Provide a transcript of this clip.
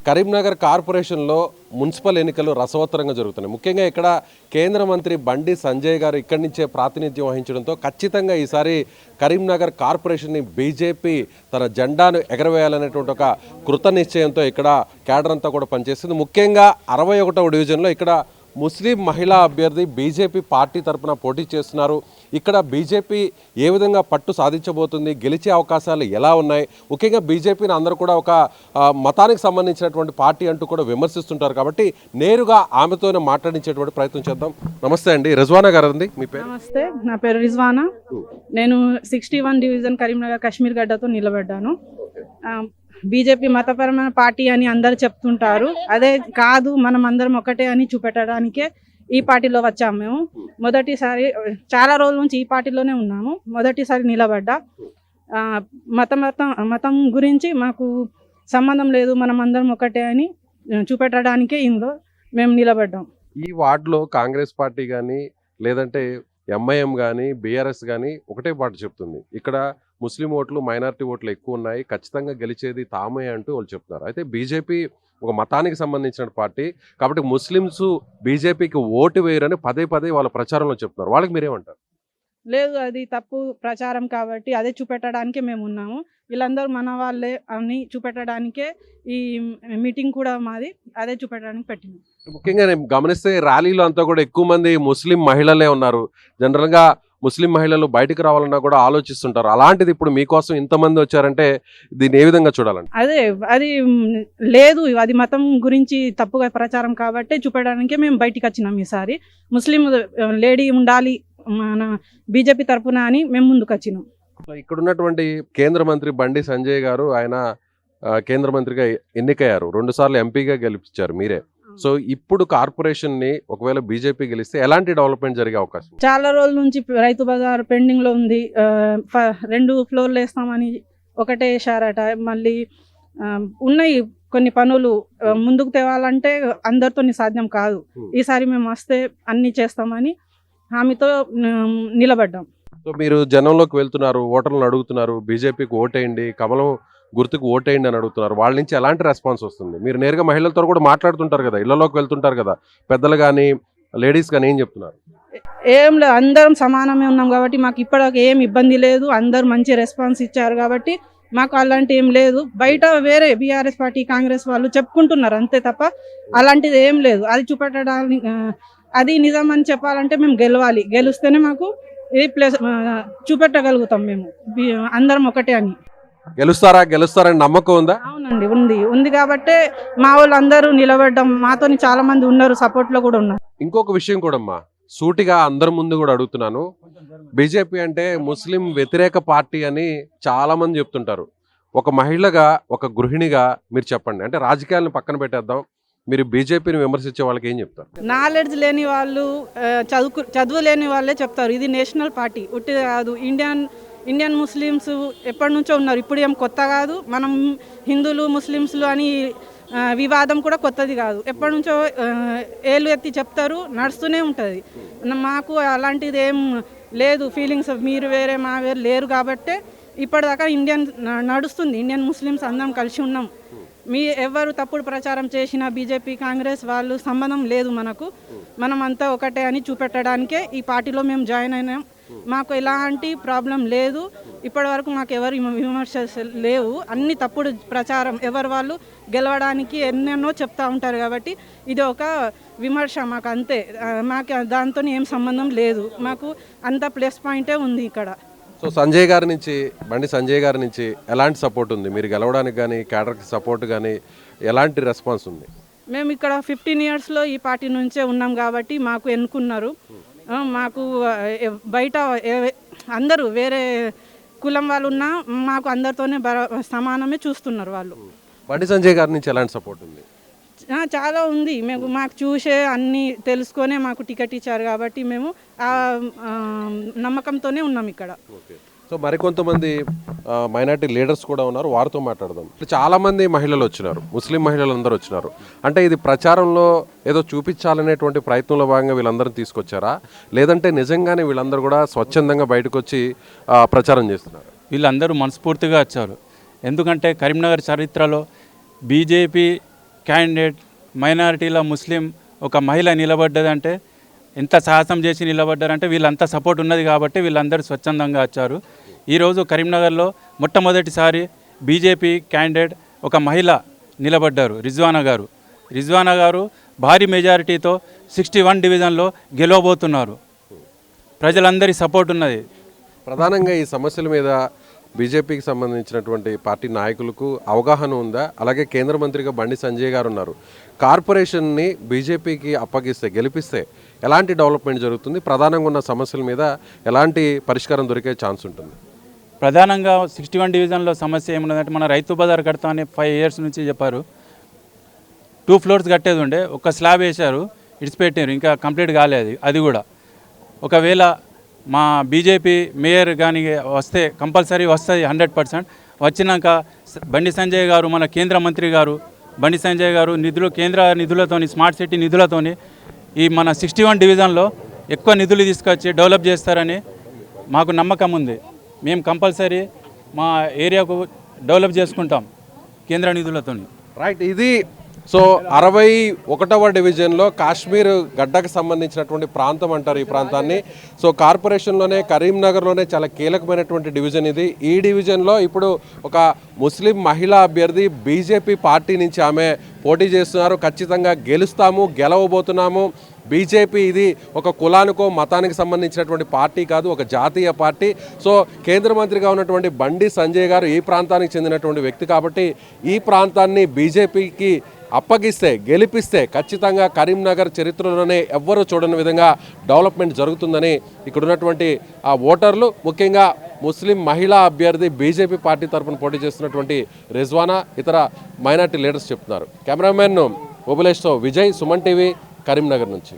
కరీంనగర్ కార్పొరేషన్లో మున్సిపల్ ఎన్నికలు రసవత్తరంగా జరుగుతున్నాయి. ముఖ్యంగా ఇక్కడ కేంద్ర మంత్రి బండి సంజయ్ గారు ఇక్కడి నుంచే ప్రాతినిధ్యం వహించడంతో ఖచ్చితంగా ఈసారి కరీంనగర్ కార్పొరేషన్ని బీజేపీ తన జెండాను ఎగరవేయాలనేటువంటి ఒక కృత నిశ్చయంతో ఇక్కడ క్యాడర్ అంతా కూడా పనిచేస్తుంది. ముఖ్యంగా 61వ డివిజన్లో ఇక్కడ ముస్లిం మహిళా అభ్యర్థి బీజేపీ పార్టీ తరఫున పోటీ చేస్తున్నారు. ఇక్కడ బీజేపీ ఏ విధంగా పట్టు సాధించబోతుంది, గెలిచే అవకాశాలు ఎలా ఉన్నాయి, ముఖ్యంగా బీజేపీని అందరూ కూడా ఒక మతానికి సంబంధించినటువంటి పార్టీ అంటూ కూడా విమర్శిస్తుంటారు. కాబట్టి నేరుగా ఆమెతోనే మాట్లాడించేటువంటి ప్రయత్నం చేద్దాం. నమస్తే అండి, రిజ్వానా గారు అండి మీ పేరు? నమస్తే, నా పేరు రిజ్వానా. నేను 61 డివిజన్ కరీంనగర్ కశ్మీర్ గడ్డతో నిలబడ్డాను. బీజేపీ మతపరమైన పార్టీ అని అందరు చెప్తుంటారు, అదే కాదు, మనం అందరం ఒకటే అని చూపెట్టడానికే ఈ పార్టీలో వచ్చాము. మేము మొదటిసారి చాలా రోజుల నుంచి ఈ పార్టీలోనే ఉన్నాము. మొదటిసారి నిలబడ్డా. మతం గురించి మాకు సంబంధం లేదు, మనం అందరం ఒకటే అని చూపెట్టడానికే ఇందులో మేము నిలబడ్డాం. ఈ వార్డులో కాంగ్రెస్ పార్టీ కానీ లేదంటే ఎంఐఎం కానీ బీఆర్ఎస్ కానీ ఒకటే పార్టీ చెప్తుంది, ఇక్కడ ముస్లిం ఓట్లు మైనారిటీ ఓట్లు ఎక్కువ ఉన్నాయి, ఖచ్చితంగా గెలిచేది తామే అంటూ వాళ్ళు చెప్తున్నారు. అయితే బీజేపీ ఒక మతానికి సంబంధించిన పార్టీ కాబట్టి ముస్లిమ్స్ బీజేపీకి ఓటు వేయరని పదే పదే వాళ్ళ ప్రచారంలో చెప్తున్నారు. వాళ్ళకి మీరేమంటారు? లేదు, అది తప్పు ప్రచారం కాబట్టి అదే చూపెట్టడానికే మేము ఉన్నాము. వీళ్ళందరూ మన వాళ్ళే అని చూపెట్టడానికే ఈ మీటింగ్ కూడా మాది అదే చూపెట్టడానికి పెట్టింది. ముఖ్యంగా నేను గమనిస్తే ర్యాలీలో అంతా కూడా ఎక్కువ మంది ముస్లిం మహిళలే ఉన్నారు. జనరల్గా ముస్లిం మహిళలు బయటకు రావాలన్నా కూడా ఆలోచిస్తుంటారు. అలాంటిది ఇప్పుడు మీకోసం ఇంతమంది వచ్చారంటే దీన్ని ఏ విధంగా చూడాలండి? అది లేదు, అది మతం గురించి తప్పుగా ప్రచారం కాబట్టి చూపెట్టడానికే మేము బయటికి వచ్చినాం. ఈసారి ముస్లిం లేడీ ఉండాలి మన బీజేపీ తరఫున అని మేము ముందుకు వచ్చినాం. ఇక్కడ ఉన్నటువంటి కేంద్ర మంత్రి బండి సంజయ్ గారు, ఆయన కేంద్ర మంత్రిగా ఎన్నికయ్యారు, 2 సార్లు ఎంపీగా గెలిపించారు మీరే. సో ఇప్పుడు కార్పొరేషన్ ని ఒకవేళ బీజేపీ గెలిస్తే ఎలాంటి డెవలప్మెంట్ జరిగే అవకాశం? చాలా రోజుల నుంచి రైతు బజార్ పెండింగ్ లో ఉంది. 2 ఫ్లోర్లు వేస్తామని ఒకటే వేశారట. మళ్ళీ ఉన్నాయి కొన్ని పనులు ముందుకు తేవాలంటే అందరితో సాధ్యం కాదు. ఈసారి మేము వస్తే అన్ని చేస్తామని హామీతో నిలబడ్డాం. సో మీరు జనంలోకి వెళ్తున్నారు, ఓటర్లను అడుగుతున్నారు, బీజేపీకి ఓటేయండి, కమలం గుర్తుకు ఓటేయండి అని అడుగుతున్నారు. వాళ్ళ నుంచి ఎలాంటి రెస్పాన్స్ వస్తుంది? మీరు నేరుగా మహిళలతో కూడా మాట్లాడుతుంటారు కదా, ఇళ్లలోకి వెళ్తుంటారు కదా, పెద్దలు కానీ లేడీస్ కానీ ఏం చెప్తున్నారు? ఏం లేదు, అందరం సమానమే ఉన్నాం కాబట్టి మాకు ఇప్పటికి ఏం ఇబ్బంది లేదు. అందరు మంచి రెస్పాన్స్ ఇచ్చారు కాబట్టి మాకు అలాంటి ఏం లేదు. బయట వేరే బీఆర్ఎస్ పార్టీ కాంగ్రెస్ వాళ్ళు చెప్పుకుంటున్నారు అంతే తప్ప అలాంటిది ఏం లేదు. అది చూపెట్టడానికి అది నిజం అని చెప్పాలంటే మేము గెలవాలి, గెలిస్తేనే మాకు ఏ ప్లేస్ చూపెట్టగలుగుతాం మేము అందరం ఒకటే అని. గెలుస్తారని నమ్మకం ఉందా? అవునండి, ఉంది కాబట్టే మా వాళ్ళు అందరూ నిలబడ్డాం. మాతో చాలా మంది ఉన్నారు, సపోర్ట్ లో కూడా ఉన్నారు. ఇంకొక విషయం కూడా అమ్మా, సూటిగా అందరి ముందు కూడా అడుగుతున్నాను, బీజేపీ అంటే ముస్లిం వ్యతిరేక పార్టీ అని చాలా మంది చెప్తుంటారు. ఒక మహిళగా, ఒక గృహిణిగా మీరు చెప్పండి. అంటే రాజకీయాలను పక్కన పెట్టేద్దాం, మీరు బీజేపీని విమర్శించే వాళ్ళకి ఏం చెప్తారు? నాలెడ్జ్ లేని వాళ్ళు, చదువు లేని వాళ్ళే చెప్తారు ఇది నేషనల్ పార్టీ, ఉట్టిది కాదు. ఇండియన్ ముస్లిమ్స్ ఎప్పటి నుంచో ఉన్నారు, ఇప్పుడు ఏం కొత్త కాదు. మనం హిందువులు ముస్లిమ్స్లు అని వివాదం కూడా కొత్తది కాదు. ఎప్పటి నుంచో ఏళ్ళు ఎత్తి చెప్తారు, నడుస్తూనే ఉంటుంది. మాకు అలాంటిది ఏం లేదు, ఫీలింగ్స్ మీరు వేరే మా వేరే లేరు కాబట్టి ఇప్పటిదాకా నడుస్తుంది. ఇండియన్ ముస్లిమ్స్ అందరం కలిసి ఉన్నాం. ఎవరు తప్పుడు ప్రచారం చేసినా బీజేపీ కాంగ్రెస్ వాళ్ళు సంబంధం లేదు మనకు. మనం అంతా ఒకటే అని చూపెట్టడానికే ఈ పార్టీలో మేము జాయిన్ అయినాం. మాకు ఎలాంటి ప్రాబ్లం లేదు, ఇప్పటి వరకు మాకు ఎవరు విమర్శలు లేవు. అన్ని తప్పుడు ప్రచారం, ఎవరు వాళ్ళు గెలవడానికి ఎన్నెన్నో చెప్తూ ఉంటారు కాబట్టి ఇది ఒక విమర్శ మాకు అంతే. మాకు దాంతో ఏం సంబంధం లేదు, మాకు అంత ప్లస్ పాయింటే ఉంది ఇక్కడ. సో సంజయ్ గారి నుంచి, బండి సంజయ్ గారి నుంచి ఎలాంటి సపోర్ట్ ఉంది? మీరు గెలవడానికి కానీ క్యాడర్కి సపోర్ట్ కానీ ఎలాంటి రెస్పాన్స్ ఉంది? మేము ఇక్కడ 15 ఇయర్స్లో ఈ పార్టీ నుంచే ఉన్నాం కాబట్టి మాకు ఎన్నుకున్నారు. మాకు బయట అందరూ వేరే కులం వాళ్ళు ఉన్నా మాకు అందరితోనే సమానమే చూస్తున్నారు వాళ్ళు. బండి సంజయ్ గారి నుంచి ఎలాంటి సపోర్ట్ ఉంది? చాలా ఉంది. మాకు చూసే అన్నీ తెలుసుకొనే మాకు టికెట్ ఇచ్చారు కాబట్టి మేము ఆ నమ్మకంతోనే ఉన్నాం ఇక్కడ. సో మరికొంతమంది మైనార్టీ లీడర్స్ కూడా ఉన్నారు, వారితో మాట్లాడదాం. చాలా మంది మహిళలు వచ్చినారు, ముస్లిం మహిళలు అందరూ వచ్చినారు. అంటే ఇది ప్రచారంలో ఏదో చూపించాలనేటువంటి ప్రయత్నంలో భాగంగా వీళ్ళందరూ తీసుకొచ్చారా, లేదంటే నిజంగానే వీళ్ళందరూ కూడా స్వచ్ఛందంగా బయటకు వచ్చి ప్రచారం చేస్తున్నారు? వీళ్ళందరూ మనస్ఫూర్తిగా వచ్చారు. ఎందుకంటే కరీంనగర్ చరిత్రలో బీజేపీ క్యాండిడేట్ మైనారిటీల ముస్లిం ఒక మహిళ నిలబడ్డదంటే ఎంత సాహసం చేసి నిలబడ్డారంటే వీళ్ళంతా సపోర్ట్ ఉన్నది కాబట్టి వీళ్ళందరూ స్వచ్ఛందంగా వచ్చారు. ఈరోజు కరీంనగర్లో మొట్టమొదటిసారి బీజేపీ క్యాండిడేట్ ఒక మహిళ నిలబడ్డారు, రిజ్వానా గారు భారీ మెజారిటీతో 61 డివిజన్లో గెలవబోతున్నారు. ప్రజలందరి సపోర్ట్ ఉన్నది. ప్రధానంగా ఈ సమస్యల మీద బీజేపీకి సంబంధించినటువంటి పార్టీ నాయకులకు అవగాహన ఉందా? అలాగే కేంద్ర మంత్రిగా బండి సంజయ్ గారు ఉన్నారు. కార్పొరేషన్ని బీజేపీకి అప్పగిస్తే, గెలిపిస్తే ఎలాంటి డెవలప్మెంట్ జరుగుతుంది? ప్రధానంగా ఉన్న సమస్యల మీద ఎలాంటి పరిష్కారం దొరికే ఛాన్స్ ఉంటుంది? ప్రధానంగా 61 డివిజన్లో సమస్య ఏమున్నదంటే మన రైతు బజార్ కడతా అని 5 ఇయర్స్ నుంచి చెప్పారు. 2 ఫ్లోర్స్ కట్టేది ఉండే, ఒక స్లాబ్ వేశారు, ఇడిచిపెట్టారు, ఇంకా కంప్లీట్ కాలేదు. అది కూడా ఒకవేళ మా బీజేపీ మేయర్ కానీ వస్తే కంపల్సరీ వస్తుంది 100%. వచ్చినాక బండి సంజయ్ గారు, మన కేంద్ర మంత్రి గారు బండి సంజయ్ గారు కేంద్ర నిధులతోని, స్మార్ట్ సిటీ నిధులతోని ఈ మన 61 డివిజన్లో ఎక్కువ నిధులు తీసుకొచ్చి డెవలప్ చేస్తారని మాకు నమ్మకం ఉంది. మేము కంపల్సరీ మా ఏరియాకు డెవలప్ చేసుకుంటాం కేంద్ర నిధులతోని. రైట్, ఇది సో 61వ డివిజన్లో కాశ్మీర్ గడ్డకు సంబంధించినటువంటి ప్రాంతం అంటారు ఈ ప్రాంతాన్ని. సో కార్పొరేషన్లోనే, కరీంనగర్లోనే చాలా కీలకమైనటువంటి డివిజన్ ఇది. ఈ డివిజన్లో ఇప్పుడు ఒక ముస్లిం మహిళా అభ్యర్థి బీజేపీ పార్టీ నుంచి ఆమె పోటీ చేస్తున్నారు. ఖచ్చితంగా గెలుస్తాము, గెలవబోతున్నాము. బీజేపీ ఇది ఒక కులానికో మతానికి సంబంధించినటువంటి పార్టీ కాదు, ఒక జాతీయ పార్టీ. సో కేంద్ర మంత్రిగా ఉన్నటువంటి బండి సంజయ్ గారు ఈ ప్రాంతానికి చెందినటువంటి వ్యక్తి కాబట్టి ఈ ప్రాంతాన్ని బీజేపీకి అప్పగిస్తే, గెలిపిస్తే ఖచ్చితంగా కరీంనగర్ చరిత్రలోనే ఎవ్వరూ చూడని విధంగా డెవలప్మెంట్ జరుగుతుందని ఇక్కడ ఉన్నటువంటి ఆ ఓటర్లు, ముఖ్యంగా ముస్లిం మహిళా అభ్యర్థి బీజేపీ పార్టీ తరఫున పోటీ చేస్తున్నటువంటి రిజ్వానా, ఇతర మైనార్టీ లీడర్స్ చెప్తున్నారు. కెమెరామెన్ ఓబులేష్తో విజయ్, సుమన్ టీవీ, కరీంనగర్ నుంచి.